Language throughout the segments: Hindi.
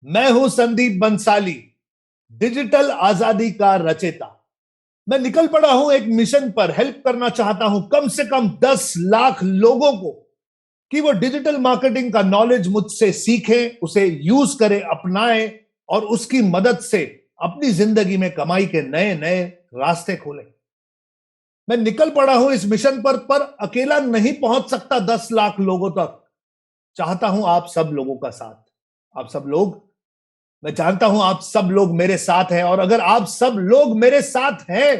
मैं हूं संदीप बंसाली, डिजिटल आजादी का रचेता। मैं निकल पड़ा हूं एक मिशन पर। हेल्प करना चाहता हूं कम से कम 10 लाख लोगों को कि वो डिजिटल मार्केटिंग का नॉलेज मुझसे सीखें, उसे यूज करें, अपनाएं और उसकी मदद से अपनी जिंदगी में कमाई के नए नए रास्ते खोलें। मैं निकल पड़ा हूं इस मिशन पर अकेला नहीं पहुंच सकता 10 लाख लोगों तक। चाहता हूं आप सब लोगों का साथ। आप सब लोग, मैं जानता हूं आप सब लोग मेरे साथ हैं, और अगर आप सब लोग मेरे साथ हैं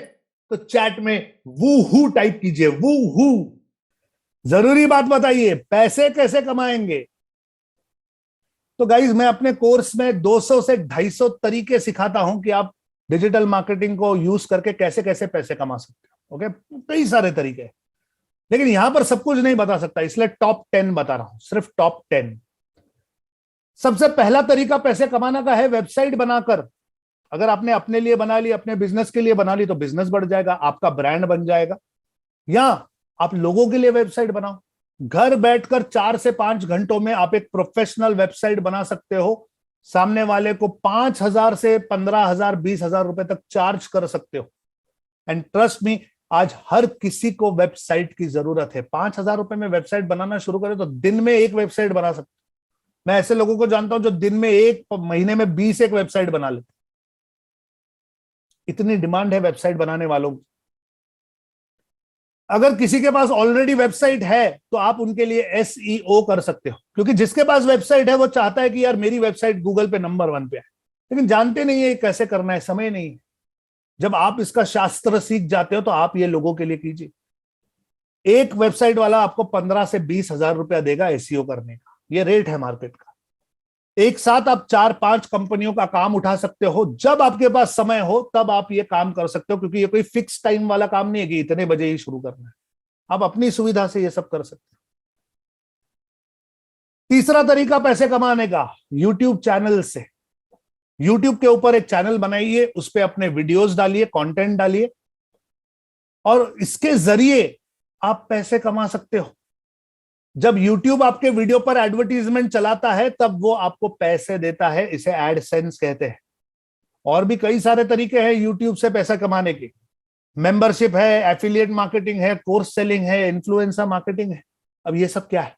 तो चैट में वू हु टाइप कीजिए, वू हु। जरूरी बात बताइए, पैसे कैसे कमाएंगे? तो गाइज, मैं अपने कोर्स में 200 से 250 तरीके सिखाता हूं कि आप डिजिटल मार्केटिंग को यूज करके कैसे कैसे पैसे कमा सकते हो। ओके, कई सारे तरीके, लेकिन यहां पर सब कुछ नहीं बता सकता, इसलिए टॉप 10 बता रहा हूं, सिर्फ टॉप 10। सबसे पहला तरीका पैसे कमाने का है वेबसाइट बनाकर। अगर आपने अपने लिए बना ली, अपने बिजनेस के लिए बना ली, तो बिजनेस बढ़ जाएगा, आपका ब्रांड बन जाएगा। या आप लोगों के लिए वेबसाइट बनाओ। घर बैठकर 4 से 5 घंटों में आप एक प्रोफेशनल वेबसाइट बना सकते हो। सामने वाले को 5,000 से 15,000, 20,000 रुपए तक चार्ज कर सकते हो। एंड ट्रस्ट मी, आज हर किसी को वेबसाइट की जरूरत है। 5,000 रुपए में वेबसाइट बनाना शुरू करें तो दिन में एक वेबसाइट बना सकते। मैं ऐसे लोगों को जानता हूं जो दिन में एक, महीने में 20 एक वेबसाइट बना लेते। इतनी डिमांड है वेबसाइट बनाने वालों की। अगर किसी के पास ऑलरेडी वेबसाइट है तो आप उनके लिए एसईओ कर सकते हो, क्योंकि जिसके पास वेबसाइट है वो चाहता है कि यार मेरी वेबसाइट गूगल पे नंबर 1 पे है, लेकिन जानते नहीं है कैसे करना है, समय नहीं है। जब आप इसका शास्त्र सीख जाते हो तो आप ये लोगों के लिए कीजिए। एक वेबसाइट वाला आपको 15 से 20,000 रुपया देगा एसईओ करने का, ये रेट है मार्केट का। एक साथ आप 4-5 कंपनियों का काम उठा सकते हो। जब आपके पास समय हो तब आप ये काम कर सकते हो, क्योंकि ये कोई फिक्स टाइम वाला काम नहीं है कि इतने बजे ही शुरू करना है। आप अपनी सुविधा से ये सब कर सकते हो। तीसरा तरीका पैसे कमाने का, यूट्यूब चैनल से। यूट्यूब के ऊपर एक चैनल बनाइए, उस पर अपने वीडियोस डालिए, कंटेंट डालिए, और इसके जरिए आप पैसे कमा सकते हो। जब YouTube आपके वीडियो पर एडवर्टीजमेंट चलाता है तब वो आपको पैसे देता है, इसे एडसेंस कहते हैं। और भी कई सारे तरीके हैं YouTube से पैसा कमाने के। मेंबरशिप है, एफिलिएट मार्केटिंग है, कोर्स सेलिंग है, इन्फ्लुएंसर मार्केटिंग है। अब ये सब क्या है?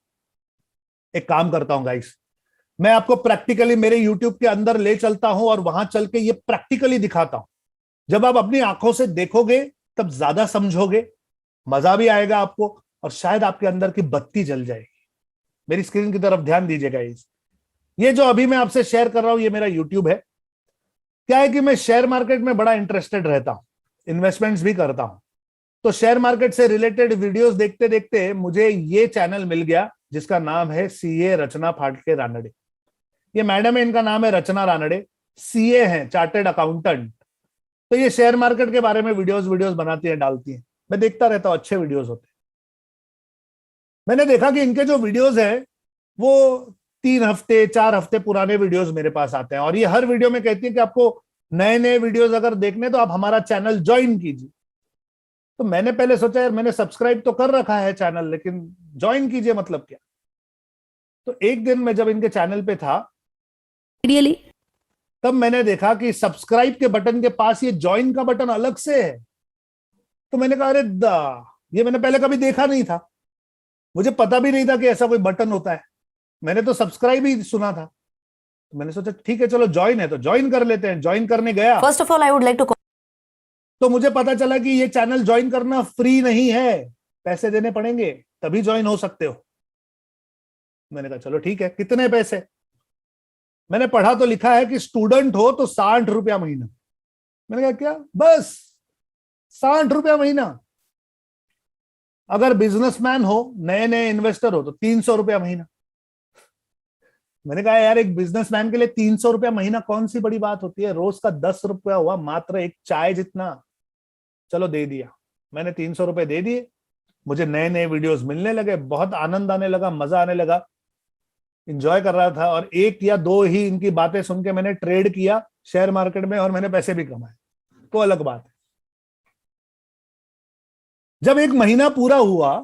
एक काम करता हूं गाइस, मैं आपको प्रैक्टिकली मेरे YouTube के अंदर ले चलता हूं और वहां चल के ये प्रैक्टिकली दिखाता हूं। जब आप अपनी आंखों से देखोगे तब ज्यादा समझोगे, मजा भी आएगा आपको, और शायद आपके अंदर की बत्ती जल जाएगी। मेरी स्क्रीन की तरफ ध्यान दीजिएगा। ये जो अभी मैं आपसे शेयर कर रहा हूं ये मेरा YouTube है। क्या है कि मैं शेयर मार्केट में बड़ा इंटरेस्टेड रहता हूं, इन्वेस्टमेंट्स भी करता हूं। तो शेयर मार्केट से रिलेटेड वीडियोस देखते देखते मुझे ये चैनल मिल गया जिसका नाम है सीए रचना फाटके रानड़े। ये मैडम है, इनका नाम है रचना रानड़े, सीए हैं, चार्टेड अकाउंटेंट। तो ये शेयर मार्केट के बारे में वीडियोस बनाती है, डालती है। मैं देखता रहता हूं, अच्छे वीडियोस होते हैं। मैंने देखा कि इनके जो वीडियोस हैं वो 3 हफ्ते 4 हफ्ते पुराने वीडियोस मेरे पास आते हैं, और ये हर वीडियो में कहती है कि आपको नए नए वीडियोस अगर देखने तो आप हमारा चैनल ज्वाइन कीजिए। तो मैंने पहले सोचा यार मैंने सब्सक्राइब तो कर रखा है चैनल, लेकिन ज्वाइन कीजिए मतलब क्या? तो एक दिन मैं जब इनके चैनल पे था Really? तब मैंने देखा कि सब्सक्राइब के बटन के पास ये ज्वाइन का बटन अलग से है। तो मैंने कहा अरे ये मैंने पहले कभी देखा नहीं था, मुझे पता भी नहीं था कि ऐसा कोई बटन होता है। मैंने तो सब्सक्राइब ही सुना था। तो मैंने सोचा ठीक है चलो ज्वाइन है तो ज्वाइन कर लेते हैं। ज्वाइन करने गया First of all, I would like to तो मुझे पता चला कि ये चैनल ज्वाइन करना फ्री नहीं है, पैसे देने पड़ेंगे तभी ज्वाइन हो सकते हो। मैंने कहा चलो ठीक है, कितने पैसे? मैंने पढ़ा तो लिखा है कि स्टूडेंट हो तो 60 रुपया महीना। मैंने कहा क्या? बस 60 रुपया महीना। अगर बिजनेसमैन हो, नए नए इन्वेस्टर हो तो 300 रुपया महीना। मैंने कहा यार एक बिजनेसमैन के लिए 300 रुपया महीना कौन सी बड़ी बात होती है, रोज का 10 रुपया हुआ, मात्र एक चाय जितना। चलो दे दिया, मैंने 300 रुपए दे दिए। मुझे नए नए वीडियोस मिलने लगे, बहुत आनंद आने लगा, मजा आने लगा, इंजॉय कर रहा था। और 1 या 2 ही इनकी बातें सुन के मैंने ट्रेड किया शेयर मार्केट में और मैंने पैसे भी कमाए, तो अलग बात है। जब 1 महीना पूरा हुआ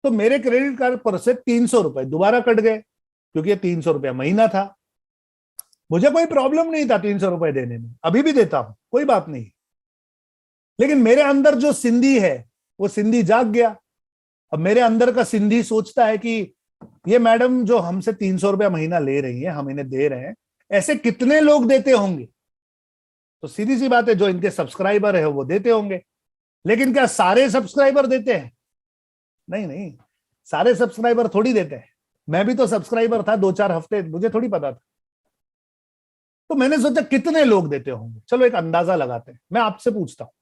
तो मेरे क्रेडिट कार्ड पर से 300 रुपए दोबारा कट गए, क्योंकि ये 300 रुपया महीना था। मुझे कोई प्रॉब्लम नहीं था 300 रुपए देने में, अभी भी देता हूं, कोई बात नहीं। लेकिन मेरे अंदर जो सिंधी है वो सिंधी जाग गया। अब मेरे अंदर का सिंधी सोचता है कि ये मैडम जो हमसे 300 रुपया महीना ले रही है, हम इन्हें दे रहे हैं, ऐसे कितने लोग देते होंगे। तो सीधी सी बात है, जो इनके सब्सक्राइबर है वो देते होंगे। लेकिन क्या सारे सब्सक्राइबर देते हैं? नहीं नहीं, सारे सब्सक्राइबर थोड़ी देते हैं। मैं भी तो सब्सक्राइबर था 2-4 हफ्ते, मुझे थोड़ी पता था। तो मैंने सोचा कितने लोग देते होंगे, चलो एक अंदाजा लगाते हैं। मैं आपसे पूछता हूं,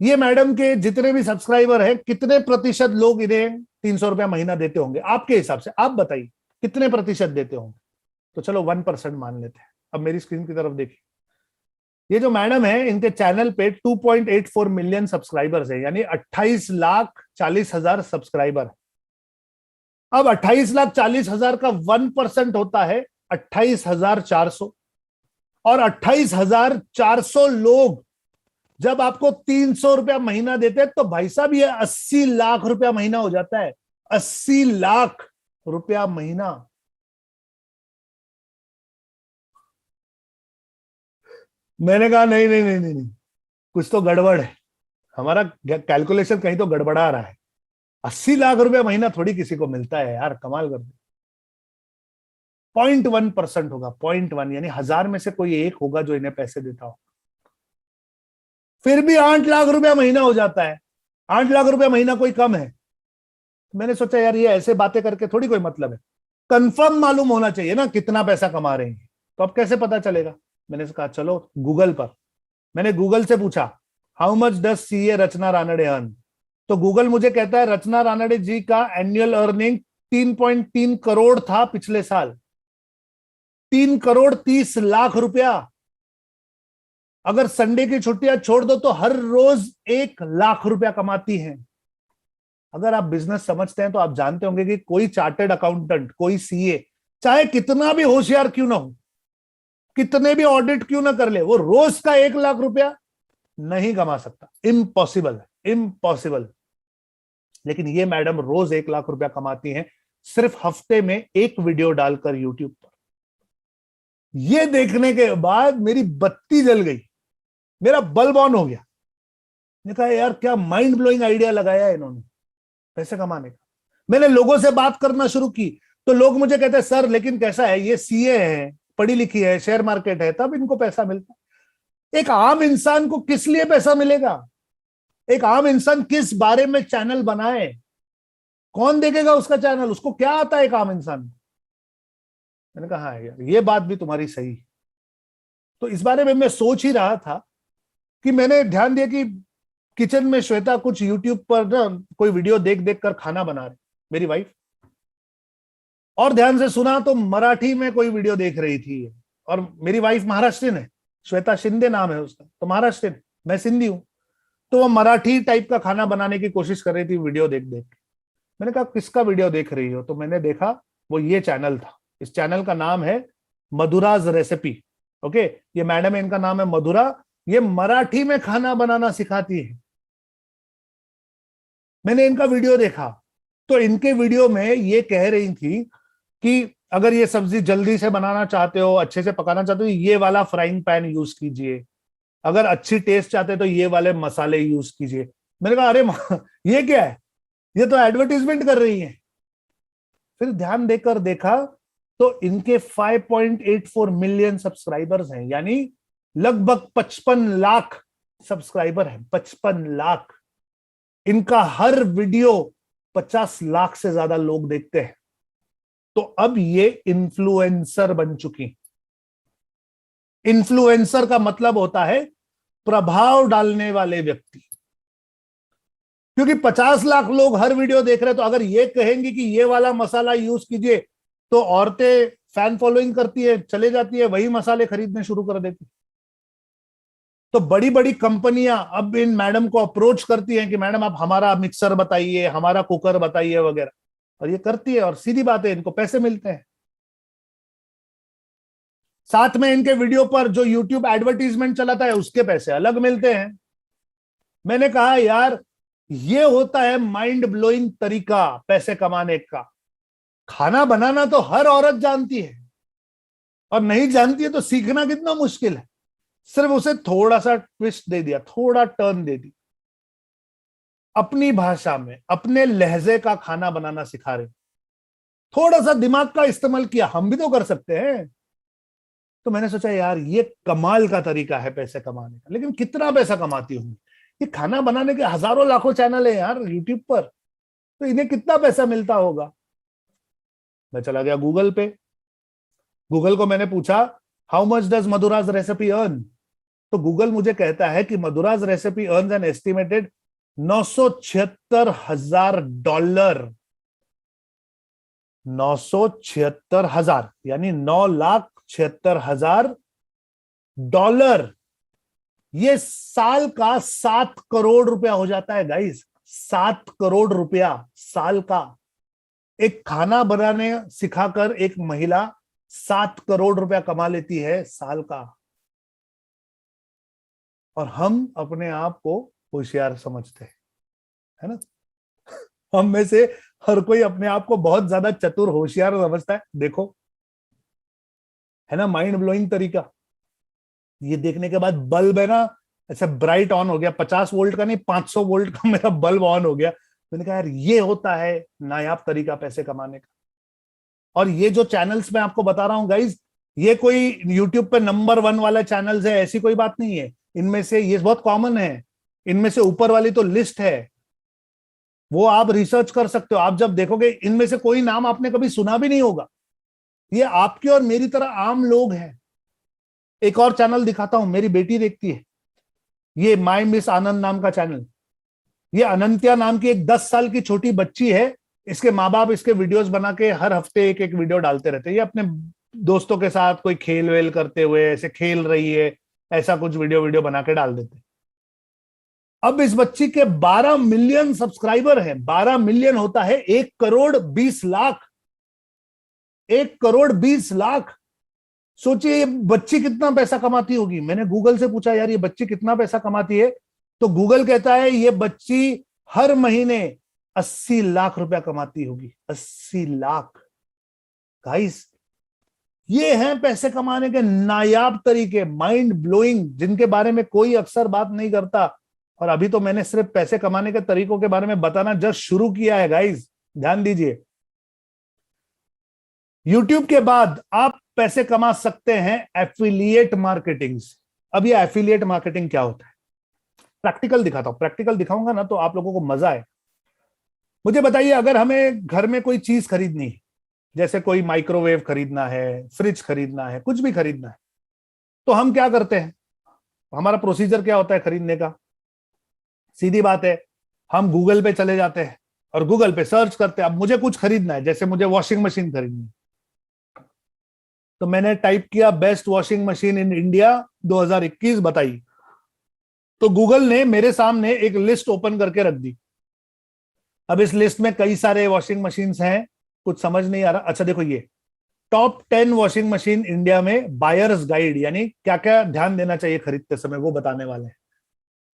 ये मैडम के जितने भी सब्सक्राइबर हैं, कितने प्रतिशत लोग इन्हें 300 रुपया महीना देते होंगे आपके हिसाब से? आप बताइए कितने प्रतिशत देते होंगे। तो चलो 1% मान लेते हैं। अब मेरी स्क्रीन की तरफ देखिए, ये जो मैडम है इनके चैनल पे 2.84 मिलियन सब्सक्राइबर्स है, यानी 28,40,000 सब्सक्राइबर। अब 28,40,000 का 1% होता है 28,400, और 28,400 लोग जब आपको 300 रुपया महीना देते हैं तो भाई साहब ये 80 लाख रुपया महीना हो जाता है। 80 लाख रुपया महीना। मैंने कहा नहीं नहीं नहीं नहीं नहीं, कुछ तो गड़बड़ है, हमारा कैलकुलेशन कहीं तो गड़बड़ा रहा है। 80 लाख रुपया महीना थोड़ी किसी को मिलता है यार, कमाल कर दे। 0.1% होगा, 0.1, यानी 1000 में से कोई एक होगा जो इन्हें पैसे देता हो। फिर भी 8 लाख रुपया महीना हो जाता है। 8 लाख रुपया महीना कोई कम है? मैंने सोचा यार ये ऐसे बातें करके थोड़ी कोई मतलब है, कंफर्म मालूम होना चाहिए ना कितना पैसा कमा रहे हैं। तो अब कैसे पता चलेगा? मैंने कहा चलो गूगल पर। मैंने गूगल से पूछा how much does CA Rachana Ranade earn. तो गूगल मुझे कहता है रचना रानड़े जी का एनुअल अर्निंग 3.3 करोड़ था पिछले साल। 3,30,00,000 रुपया। अगर संडे की छुट्टियां छोड़ दो तो हर रोज 1,00,000 रुपया कमाती हैं। अगर आप बिजनेस समझते हैं तो आप जानते होंगे कि कोई चार्टर्ड अकाउंटेंट, कोई सीए, चाहे कितना भी होशियार क्यों ना हो, कितने भी ऑडिट क्यों ना कर ले, वो रोज का 1,00,000 रुपया नहीं कमा सकता। इम्पॉसिबल है, इम्पॉसिबल। लेकिन ये मैडम रोज 1,00,000 रुपया कमाती हैं, सिर्फ हफ्ते में एक वीडियो डालकर यूट्यूब पर। ये देखने के बाद मेरी बत्ती जल गई, मेरा बल्ब ऑन हो गया। मैंने कहा यार क्या माइंड ब्लोइंग आइडिया लगाया है इन्होंने पैसे कमाने का। मैंने लोगों से बात करना शुरू की तो लोग मुझे कहते हैं सर लेकिन कैसा है, ये सीए है, पढ़ी लिखी है, शेयर मार्केट है, तब इनको पैसा मिलता है। एक आम इंसान को किस लिए पैसा मिलेगा? एक आम इंसान किस बारे में चैनल बनाए? कौन देखेगा उसका चैनल? उसको क्या आता है एक आम इंसान? मैंने कहा हाँ यार ये बात भी तुम्हारी सही। तो इस बारे में मैं सोच ही रहा था कि मैंने ध्यान दिया कि किचन में श्वेता कुछ यूट्यूब पर ना कोई वीडियो देख देख कर खाना बना रही, मेरी वाइफ। और ध्यान से सुना तो मराठी में कोई वीडियो देख रही थी। और मेरी वाइफ महाराष्ट्रियन है, श्वेता शिंदे नाम है उसका, तो महाराष्ट्रियन, मैं सिंधी हूं। तो वो मराठी टाइप का खाना बनाने की कोशिश कर रही थी वीडियो देख देख के। मैंने कहा किसका वीडियो देख रही हो? तो मैंने देखा वो ये चैनल था। इस चैनल का नाम है मधुराज रेसिपी। ओके, ये मैडम है, इनका नाम है मधुरा। ये मराठी में खाना बनाना सिखाती है। मैंने इनका वीडियो देखा तो इनके वीडियो में ये कह रही थी कि अगर ये सब्जी जल्दी से बनाना चाहते हो, अच्छे से पकाना चाहते हो, ये वाला फ्राइंग पैन यूज कीजिए। अगर अच्छी टेस्ट चाहते हो तो ये वाले मसाले यूज कीजिए। मैंने कहा अरे ये क्या है, ये तो एडवर्टीजमेंट कर रही है। फिर ध्यान देकर देखा तो इनके 5.84 मिलियन सब्सक्राइबर्स हैं, यानी लगभग 55 लाख सब्सक्राइबर हैं। 55 लाख। इनका हर वीडियो 50 लाख से ज्यादा लोग देखते हैं। तो अब ये इन्फ्लुएंसर बन चुकी। इन्फ्लुएंसर का मतलब होता है प्रभाव डालने वाले व्यक्ति। क्योंकि 50 लाख लोग हर वीडियो देख रहे हैं, तो अगर ये कहेंगे कि ये वाला मसाला यूज कीजिए तो औरतें फैन फॉलोइंग करती है, चले जाती है, वही मसाले खरीदने शुरू कर देती। तो बड़ी बड़ी कंपनियां अब इन मैडम को अप्रोच करती हैं कि मैडम आप हमारा मिक्सर बताइए, हमारा कुकर बताइए वगैरह, और ये करती है। और सीधी बात है, इनको पैसे मिलते हैं। साथ में इनके वीडियो पर जो यूट्यूब एडवर्टीजमेंट चलाता है उसके पैसे अलग मिलते हैं। मैंने कहा यार ये होता है माइंड ब्लोइंग तरीका पैसे कमाने का। खाना बनाना तो हर औरत जानती है, और नहीं जानती है तो सीखना कितना मुश्किल है। सिर्फ उसे थोड़ा सा ट्विस्ट दे दिया, थोड़ा टर्न दे दी, अपनी भाषा में अपने लहजे का खाना बनाना सिखा रहे, थोड़ा सा दिमाग का इस्तेमाल किया, हम भी तो कर सकते हैं। तो मैंने सोचा यार ये कमाल का तरीका है पैसे कमाने का। लेकिन कितना पैसा कमाती होंगी? ये खाना बनाने के हजारों लाखों चैनल है यार यूट्यूब पर, तो इन्हें कितना पैसा मिलता होगा? मैं चला गया गूगल पे। गूगल को मैंने पूछा how much does Madhuraj recipe earn? तो गूगल मुझे कहता है कि Madhuraj recipe earns an estimated $976,000, 976,000 यानी $9,76,000। ये साल का 7 करोड़ रुपया हो जाता है गाइस, 7 करोड़ रुपया साल का। एक खाना बनाने सिखाकर एक महिला 7 करोड़ रुपया कमा लेती है साल का। और हम अपने आप को होशियार समझते हैं, है ना? हम में से हर कोई अपने आप को बहुत ज्यादा चतुर होशियार समझता है। देखो, है ना माइंड ब्लोइंग तरीका। ये देखने के बाद बल्ब है ना ऐसे ब्राइट ऑन हो गया, 50 वोल्ट का नहीं 500 वोल्ट का मेरा बल्ब ऑन हो गया। मैंने कहा यार ये होता है नायाब तरीका पैसे कमाने का। और ये जो चैनल्स मैं आपको बता रहा हूं गाइज, ये कोई यूट्यूब पे नंबर 1 वाला चैनल्स है ऐसी कोई बात नहीं है। इनमें से ये बहुत कॉमन है, इनमें से ऊपर वाली तो लिस्ट है, वो आप रिसर्च कर सकते हो। आप जब देखोगे इनमें से कोई नाम आपने कभी सुना भी नहीं होगा। ये आपकी और मेरी तरह आम लोग हैं। एक और चैनल दिखाता हूं, मेरी बेटी देखती है, ये माय मिस आनंद नाम का चैनल। ये अनंत्या नाम की एक 10 साल की छोटी बच्ची है। इसके माँ बाप इसके वीडियोस बना के हर हफ्ते एक एक वीडियो डालते रहते हैं। ये अपने दोस्तों के साथ कोई खेल वेल करते हुए ऐसे खेल रही है, ऐसा कुछ वीडियो बना के डाल देते। अब इस बच्ची के 12 मिलियन सब्सक्राइबर हैं। 12 मिलियन होता है 1,20,00,000। 1,20,00,000। सोचिए ये बच्ची कितना पैसा कमाती होगी। मैंने गूगल से पूछा यार ये बच्ची कितना पैसा कमाती है, तो गूगल कहता है ये बच्ची हर महीने 80 लाख रुपया कमाती होगी। 80 लाख। गाइस, ये हैं पैसे कमाने के नायाब तरीके, माइंड ब्लोइंग, जिनके बारे में कोई अक्सर बात नहीं करता। और अभी तो मैंने सिर्फ पैसे कमाने के तरीकों के बारे में बताना जस्ट शुरू किया है गाइस, ध्यान दीजिए। यूट्यूब के बाद आप पैसे कमा सकते हैं एफिलिएट मार्केटिंग से। अब ये एफिलिएट मार्केटिंग क्या होता है, प्रैक्टिकल दिखाता हूं। प्रैक्टिकल दिखाऊंगा ना तो आप लोगों को मजा आए। मुझे बताइए, अगर हमें घर में कोई चीज खरीदनी है, जैसे कोई माइक्रोवेव खरीदना है, फ्रिज खरीदना है, कुछ भी खरीदना है, तो हम क्या करते हैं? हमारा प्रोसीजर क्या होता है खरीदने का? सीधी बात है, हम गूगल पे चले जाते हैं और गूगल पे सर्च करते हैं। अब मुझे कुछ खरीदना है, जैसे मुझे वॉशिंग मशीन खरीदनी है, तो मैंने टाइप किया best washing machine in India 2021 बताइए। तो गूगल ने मेरे सामने एक लिस्ट ओपन करके रख दी। अब इस लिस्ट में कई सारे वॉशिंग मशीन्स हैं, कुछ समझ नहीं आ रहा। अच्छा देखो, ये टॉप 10 वॉशिंग मशीन इंडिया में बायर्स गाइड, यानी क्या क्या ध्यान देना चाहिए खरीदते समय, वो बताने वाले हैं।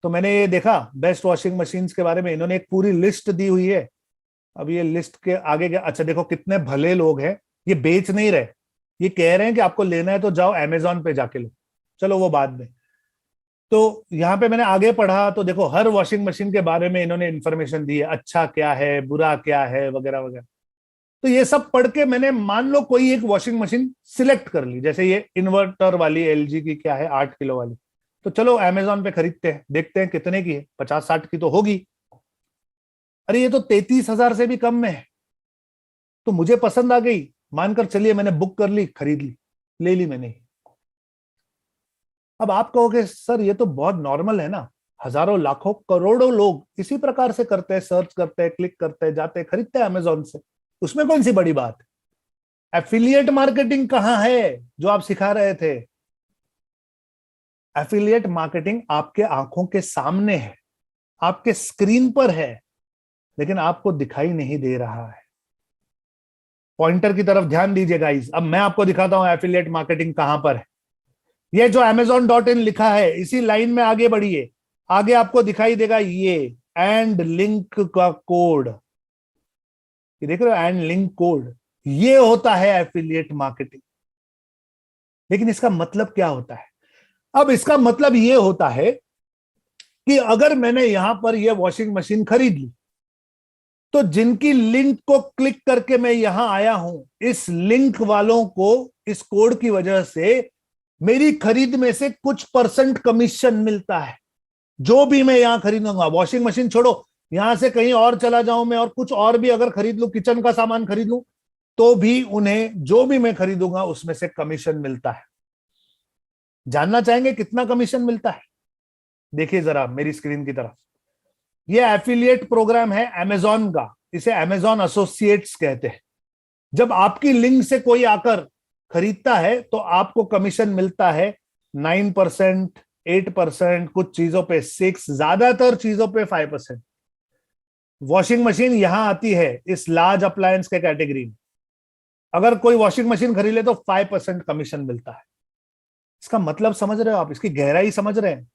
तो मैंने ये देखा बेस्ट वॉशिंग मशीन्स के बारे में इन्होंने एक पूरी लिस्ट दी हुई है। अब ये लिस्ट के आगे क्या, अच्छा देखो कितने भले लोग हैं, ये बेच नहीं रहे, ये कह रहे हैं कि आपको लेना है तो जाओ अमेजोन पे जाके लो। चलो वो बाद में। तो यहाँ पे मैंने आगे पढ़ा तो देखो हर वॉशिंग मशीन के बारे में इन्होंने इंफॉर्मेशन दी है, अच्छा क्या है, बुरा क्या है, वगैरह वगैरह। तो ये सब पढ़ के मैंने मान लो कोई एक वॉशिंग मशीन सिलेक्ट कर ली, जैसे ये इन्वर्टर वाली एलजी की क्या है 8 किलो वाली। तो चलो अमेजोन पे खरीदते हैं, देखते हैं कितने की है, 50-60 की तो होगी। अरे ये तो 33,000 से भी कम में है। तो मुझे पसंद आ गई, मानकर चलिए मैंने बुक कर ली, खरीद ली, ले ली मैंने। अब आप कहोगे सर ये तो बहुत नॉर्मल है ना, हजारों लाखों करोड़ों लोग इसी प्रकार से करते हैं, सर्च करते हैं, क्लिक करते हैं, जाते हैं, खरीदते हैं अमेजोन से, उसमें कौन सी बड़ी बात है? एफिलिएट मार्केटिंग कहां है जो आप सिखा रहे थे? एफिलिएट मार्केटिंग आपके आंखों के सामने है, आपके स्क्रीन पर है, लेकिन आपको दिखाई नहीं दे रहा है। पॉइंटर की तरफ ध्यान दीजिए गाइस। अब मैं आपको दिखाता हूं एफिलिएट मार्केटिंग कहां पर है। ये जो amazon.in लिखा है, इसी लाइन में आगे बढ़िए, आगे आपको दिखाई देगा ये एंड लिंक का कोड, ये देख रहे हो एंड लिंक कोड, ये होता है एफिलिएट मार्केटिंग। लेकिन इसका मतलब क्या होता है? अब इसका मतलब यह होता है कि अगर मैंने यहां पर यह वॉशिंग मशीन खरीद ली, तो जिनकी लिंक को क्लिक करके मैं यहां आया हूं, इस लिंक वालों को इस कोड की वजह से मेरी खरीद में से कुछ परसेंट कमीशन मिलता है। जो भी मैं यहां खरीदूंगा, वॉशिंग मशीन छोड़ो, यहां से कहीं और चला जाऊं मैं और कुछ और भी अगर खरीद लूं, किचन का सामान खरीद लूं, तो भी उन्हें जो भी मैं खरीदूंगा उसमें से कमीशन मिलता है। जानना चाहेंगे कितना कमीशन मिलता है? देखिए जरा मेरी स्क्रीन की तरफ, यह एफिलिएट प्रोग्राम है अमेजॉन का, इसे अमेजॉन एसोसिएट्स कहते हैं। जब आपकी लिंक से कोई आकर खरीदता है तो आपको कमीशन मिलता है 9%, 8%, कुछ चीजों पे 6%, ज्यादातर चीजों पे 5%। वॉशिंग मशीन यहां आती है इस लार्ज अप्लायंस के कैटेगरी में। अगर कोई वॉशिंग मशीन खरीद ले तो 5% कमीशन मिलता है। इसका मतलब समझ रहे हो आप? इसकी गहराई समझ रहे हैं?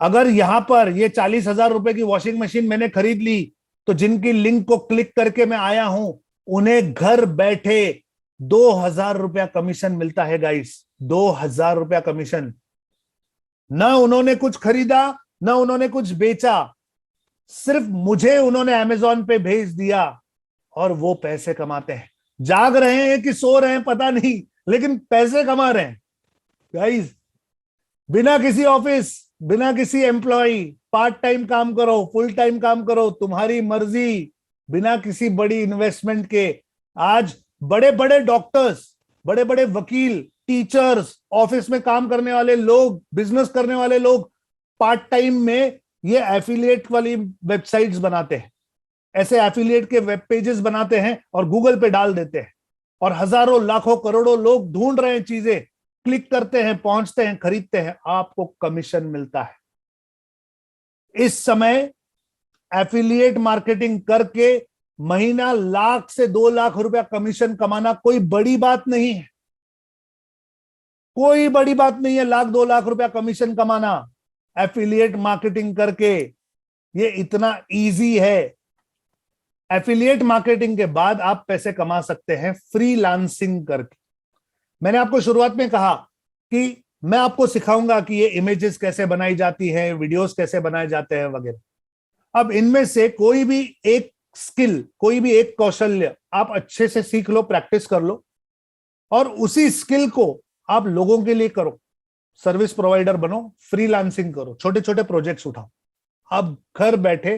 अगर यहां पर ये 40,000 रुपए की वॉशिंग मशीन मैंने खरीद ली, तो जिनकी लिंक को क्लिक करके मैं आया हूं, उन्हें घर बैठे 2,000 रुपया कमीशन मिलता है गाइस। 2,000 रुपया कमीशन। ना उन्होंने कुछ खरीदा, ना उन्होंने कुछ बेचा, सिर्फ मुझे उन्होंने अमेजॉन पे भेज दिया और वो पैसे कमाते हैं। जाग रहे हैं कि सो रहे हैं पता नहीं, लेकिन पैसे कमा रहे हैं गाइस। बिना किसी ऑफिस, बिना किसी एम्प्लॉय, पार्ट टाइम काम करो, फुल टाइम काम करो, तुम्हारी मर्जी, बिना किसी बड़ी इन्वेस्टमेंट के। आज बड़े बड़े डॉक्टर्स, बड़े बड़े वकील, टीचर्स, ऑफिस में काम करने वाले लोग, बिजनेस करने वाले लोग पार्ट टाइम में ये एफिलिएट वाली वेबसाइट्स बनाते हैं। ऐसे एफिलिएट के वेब पेजेस बनाते हैं और गूगल पे डाल देते हैं, और हजारों, लाखों, करोड़ों लोग ढूंढ रहे हैं चीजें, क्लिक करते हैं, पहुंचते हैं, खरीदते हैं, आपको कमीशन मिलता है। इस समय एफिलिएट मार्केटिंग करके महीना 1,00,000 से 2,00,000 रुपया कमीशन कमाना कोई बड़ी बात नहीं है। कोई बड़ी बात नहीं है 1,00,000 2,00,000 रुपया कमीशन कमाना एफिलिएट मार्केटिंग करके। ये इतना इजी है। एफिलिएट मार्केटिंग के बाद आप पैसे कमा सकते हैं फ्रीलांसिंग करके। मैंने आपको शुरुआत में कहा कि मैं आपको सिखाऊंगा कि ये इमेजेस कैसे बनाई जाती हैं, वीडियोस कैसे बनाए जाते हैं वगैरह। अब इनमें से कोई भी एक स्किल, कोई भी एक कौशल्य आप अच्छे से सीख लो, प्रैक्टिस कर लो, और उसी स्किल को आप लोगों के लिए करो। सर्विस प्रोवाइडर बनो, फ्रीलांसिंग करो, छोटे छोटे प्रोजेक्ट्स उठाओ। आप घर बैठे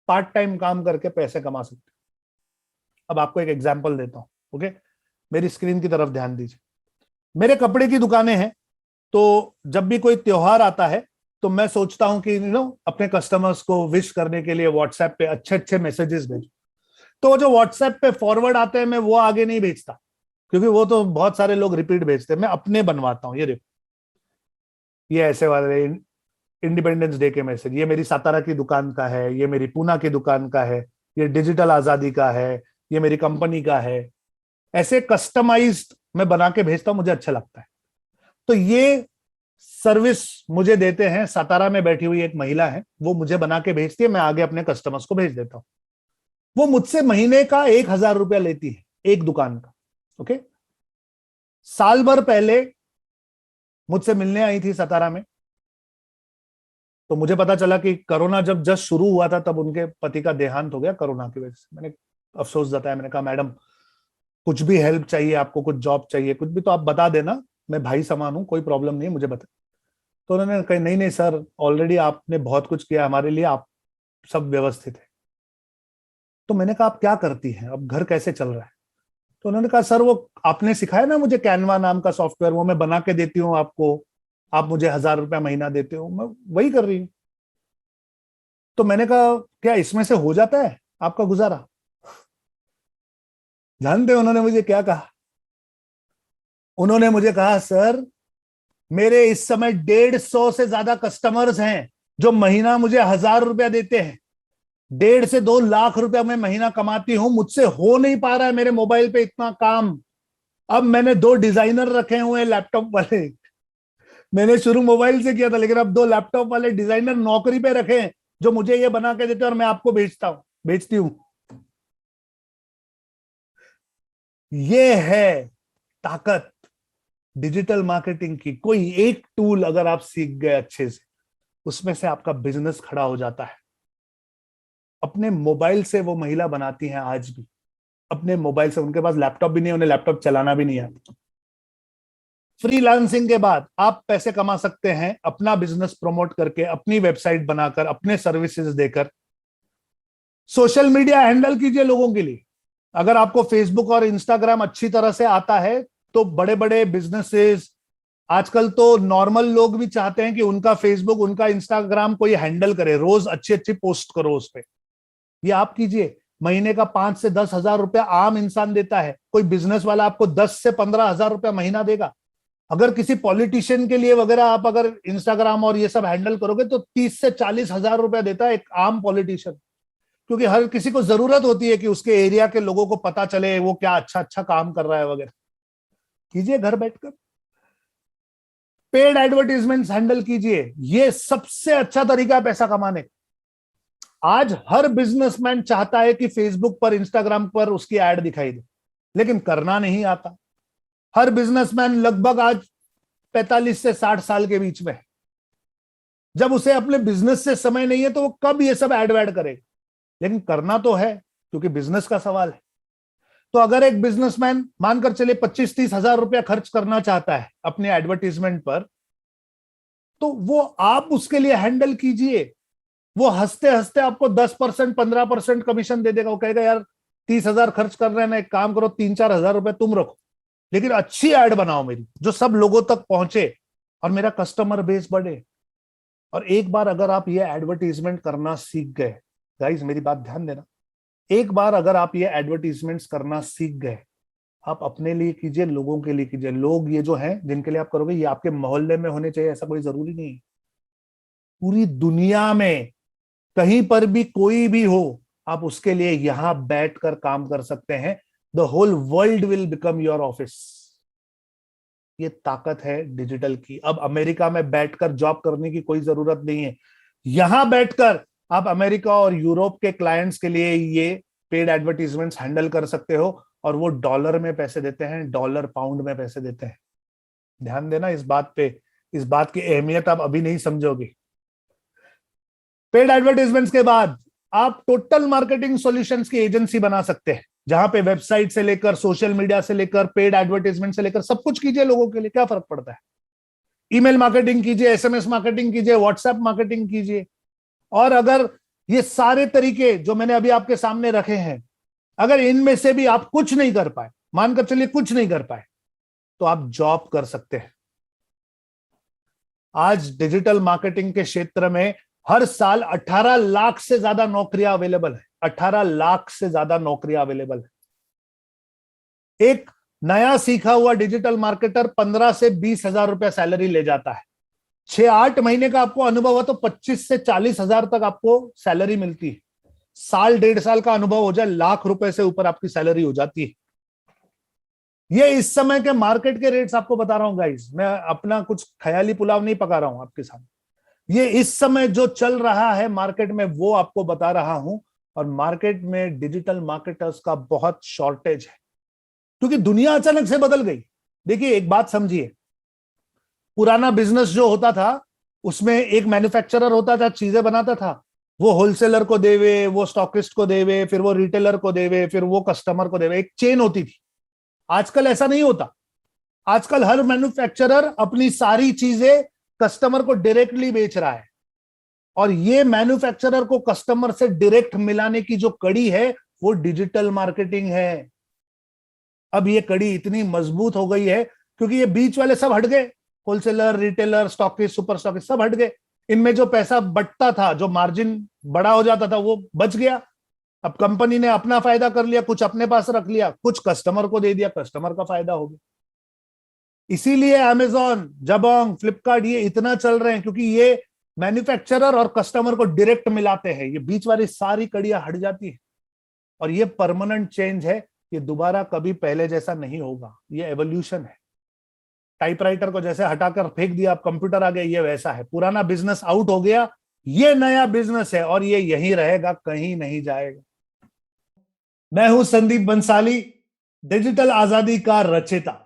पार्ट टाइम काम करके पैसे कमा सकते हो। अब आपको एक एग्जांपल देता हूं, ओके? मेरी स्क्रीन की तरफ ध्यान दीजिए। मेरे कपड़े की दुकानें हैं, तो जब भी कोई त्योहार आता है तो मैं सोचता हूं कि अपने कस्टमर्स को विश करने के लिए व्हाट्सएप पे अच्छे अच्छे मैसेजेस भेजूं। तो जो व्हाट्सएप पे फॉरवर्ड आते हैं मैं वो आगे नहीं भेजता, क्योंकि वो तो बहुत सारे लोग रिपीट भेजते हैं। मैं अपने बनवाता हूं। ये देखो, ये ऐसे वाले इंडिपेंडेंस डे के मैसेज, ये मेरी सातारा की दुकान का है, ये मेरी पूना की दुकान का है, ये डिजिटल आजादी का है, ये मेरी कंपनी का है। ऐसे कस्टमाइज्ड मैं बना के भेजता हूं, मुझे अच्छा लगता है। तो ये सर्विस मुझे देते हैं, सातारा में बैठी हुई एक महिला है, वो मुझे बना के भेजती है, मैं आगे अपने कस्टमर्स को भेज देता हूं। वो मुझसे महीने का 1,000 रुपया लेती है, एक दुकान का। ओके? साल भर पहले मुझसे मिलने आई थी सातारा में, तो मुझे पता चला कि कोरोना जब जस्ट शुरू हुआ था तब उनके पति का देहांत हो गया कोरोना की वजह से। मैंने अफसोस जताया, मैंने कहा मैडम कुछ भी हेल्प चाहिए आपको, कुछ जॉब चाहिए, कुछ भी, तो आप बता देना, मैं भाई समान हूं, कोई प्रॉब्लम नहीं है, मुझे बता। तो उन्होंने कहा नहीं नहीं सर, ऑलरेडी आपने बहुत कुछ किया हमारे लिए, आप सब व्यवस्थित है। तो मैंने कहा आप क्या करती हैं, अब घर कैसे चल रहा है? तो उन्होंने कहा सर वो आपने सिखाया ना मुझे कैनवा नाम का सॉफ्टवेयर, वो मैं बना के देती हूँ आपको, आप मुझे 1,000 रुपया महीना देते हो, मैं वही कर रही हूँ। तो मैंने कहा क्या इसमें से हो जाता है आपका गुजारा? जानते हो उन्होंने मुझे क्या कहा? उन्होंने मुझे कहा सर मेरे इस समय 150 से ज्यादा कस्टमर्स हैं जो महीना मुझे 1,000 रुपया देते हैं। 1.5 से 2 लाख रुपया मैं महीना कमाती हूं, मुझसे हो नहीं पा रहा है मेरे मोबाइल पे इतना काम। अब मैंने 2 डिजाइनर रखे हुए हैं लैपटॉप वाले। मैंने शुरू मोबाइल से किया था, लेकिन अब 2 लैपटॉप वाले डिजाइनर नौकरी पे रखे हैं जो मुझे ये बना के देते हैं और मैं आपको बेचती हूं। ये है ताकत। डिजिटल मार्केटिंग की कोई एक टूल अगर आप सीख गए अच्छे से, उसमें से आपका बिजनेस खड़ा हो जाता है। अपने मोबाइल से वो महिला बनाती हैं आज भी, अपने मोबाइल से। उनके पास लैपटॉप भी नहीं, उन्हें लैपटॉप चलाना भी नहीं आता। फ्रीलांसिंग के बाद आप पैसे कमा सकते हैं अपना बिजनेस प्रमोट करके, अपनी वेबसाइट बनाकर, अपने सर्विसेज देकर। सोशल मीडिया हैंडल कीजिए लोगों के लिए। अगर आपको फेसबुक और इंस्टाग्राम अच्छी तरह से आता है तो बड़े बड़े बिजनेसेस, आजकल तो नॉर्मल लोग भी चाहते हैं कि उनका फेसबुक, उनका इंस्टाग्राम कोई हैंडल करे, रोज अच्छी अच्छी पोस्ट करो उस पर। ये आप कीजिए। महीने का 5 से 10 हजार रुपया आम इंसान देता है, कोई बिजनेस वाला आपको 10 से 15 हजार रुपया महीना देगा। अगर किसी पॉलिटिशियन के लिए वगैरह आप अगर इंस्टाग्राम और ये सब हैंडल करोगे तो 30 से 40 हजार रुपया देता है एक आम पॉलिटिशियन। क्योंकि हर किसी को जरूरत होती है कि उसके एरिया के लोगों को पता चले वो क्या अच्छा अच्छा काम कर रहा है वगैरह। कीजिए घर बैठकर। पेड एडवर्टीजमेंट्स हैंडल कीजिए, ये सबसे अच्छा तरीका है पैसा कमाने का। आज हर बिजनेसमैन चाहता है कि फेसबुक पर, इंस्टाग्राम पर उसकी एड दिखाई दे, लेकिन करना नहीं आता। हर बिजनेसमैन लगभग आज 45 से 60 साल के बीच में है। जब उसे अपने बिजनेस से समय नहीं है तो वो कब ये सब एड वैड करेगा, लेकिन करना तो है क्योंकि बिजनेस का सवाल है। तो अगर एक बिजनेसमैन मानकर चले 25-30 हजार रुपया खर्च करना चाहता है अपने एडवर्टीजमेंट पर, तो वो आप उसके लिए हैंडल कीजिए। वो हंसते हंसते आपको 10% 15% कमीशन दे देगा। वो कहेगा यार 30 हजार खर्च कर रहे हैं ना, एक काम करो 3-4 हजार रुपए तुम रखो, लेकिन अच्छी एड बनाओ मेरी, जो सब लोगों तक पहुंचे और मेरा कस्टमर बेस बढ़े। और एक बार अगर आप ये एडवर्टीजमेंट करना सीख गए, गाइस मेरी बात ध्यान देना, एक बार अगर आप ये एडवर्टीजमेंट्स करना सीख गए, आप अपने लिए कीजिए, लोगों के लिए कीजिए। लोग ये जो हैं जिनके लिए आप करोगे, ये आपके मोहल्ले में होने चाहिए ऐसा कोई जरूरी नहीं। पूरी दुनिया में कहीं पर भी कोई भी हो, आप उसके लिए यहां बैठकर काम कर सकते हैं। The whole world will become your office. ये ताकत है डिजिटल की। अब अमेरिका में बैठकर जॉब करने की कोई जरूरत नहीं है। यहां बैठकर आप अमेरिका और यूरोप के क्लाइंट्स के लिए ये पेड एडवर्टीजमेंट्स हैंडल कर सकते हो, और वो डॉलर में पैसे देते हैं, डॉलर पाउंड में पैसे देते हैं। ध्यान देना इस बात पे, इस बात की अहमियत आप अभी नहीं समझोगे। पेड एडवर्टाइजमेंट्स के बाद आप टोटल मार्केटिंग सॉल्यूशंस की एजेंसी बना सकते हैं, जहां पे वेबसाइट से लेकर, सोशल मीडिया से लेकर, पेड एडवर्टाइजमेंट से लेकर सब कुछ कीजिए लोगों के लिए। क्या फर्क पड़ता है? ईमेल मार्केटिंग कीजिए, एसएमएस मार्केटिंग कीजिए, व्हाट्सएप मार्केटिंग कीजिए। और अगर ये सारे तरीके जो मैंने अभी आपके सामने रखे हैं, अगर इनमें से भी आप कुछ नहीं कर पाए, मानकर चलिए कुछ नहीं कर पाए, तो आप जॉब कर सकते हैं। आज डिजिटल मार्केटिंग के क्षेत्र में हर साल 18 लाख से ज्यादा नौकरियां अवेलेबल है। 18 लाख से ज्यादा नौकरियां अवेलेबल है। एक नया सीखा हुआ डिजिटल मार्केटर 15 से 20 हजार रुपया सैलरी ले जाता है। 6-8 महीने का आपको अनुभव हो तो 25 से 40 हजार तक आपको सैलरी मिलती है। साल 1.5 साल का अनुभव हो जाए, लाख रुपए से ऊपर आपकी सैलरी हो जाती है। ये इस समय के मार्केट के रेट्स आपको बता रहा हूं गाइस, मैं अपना कुछ ख्याली पुलाव नहीं पका रहा हूं आपके सामने। ये इस समय जो चल रहा है मार्केट में वो आपको बता रहा हूं। और मार्केट में डिजिटल मार्केटर्स का बहुत शॉर्टेज है, क्योंकि दुनिया अचानक से बदल गई। देखिए एक बात समझिए, पुराना बिजनेस जो होता था उसमें एक मैन्युफैक्चरर होता था, चीजें बनाता था, वो होलसेलर को देवे, वो स्टॉकिस्ट को देवे, फिर वो रिटेलर को देवे, फिर वो कस्टमर को देवे, एक चेन होती थी। आजकल ऐसा नहीं होता। आजकल हर मैन्युफैक्चरर अपनी सारी चीजें कस्टमर को डायरेक्टली बेच रहा है, और ये मैन्युफैक्चरर को कस्टमर से डायरेक्ट मिलाने की जो कड़ी है वो डिजिटल मार्केटिंग है। अब ये कड़ी इतनी मजबूत हो गई है क्योंकि ये बीच वाले सब हट गए, wholesaler, retailer, stockist, super stockist सब हट गए। इनमें जो पैसा बटता था, जो मार्जिन बड़ा हो जाता था, वो बच गया। अब कंपनी ने अपना फायदा कर लिया, कुछ अपने पास रख लिया, कुछ कस्टमर को दे दिया, कस्टमर का फायदा हो गया। इसीलिए अमेजॉन, जबोंग, फ्लिपकार्ट ये इतना चल रहे हैं, क्योंकि ये मैन्युफैक्चरर और कस्टमर को डायरेक्ट मिलाते हैं। ये बीच वाली सारी कड़ियां हट जाती है, और ये परमानेंट चेंज है। ये दोबारा कभी पहले जैसा नहीं होगा। ये एवोल्यूशन है। टाइपराइटर को जैसे हटाकर फेंक दिया, अब कंप्यूटर आ गया, ये वैसा है। पुराना बिजनेस आउट हो गया, ये नया बिजनेस है, और ये यहीं रहेगा, कहीं नहीं जाएगा। मैं हूं संदीप बंसाली, डिजिटल आजादी का रचयिता।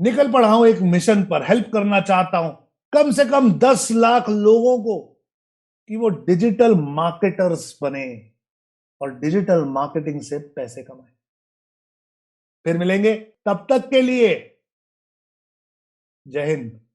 निकल पड़ा हूं एक मिशन पर, हेल्प करना चाहता हूं कम से कम 10 लाख लोगों को कि वो डिजिटल मार्केटर्स बने और डिजिटल मार्केटिंग से पैसे कमाए। फिर मिलेंगे, तब तक के लिए जय हिंद।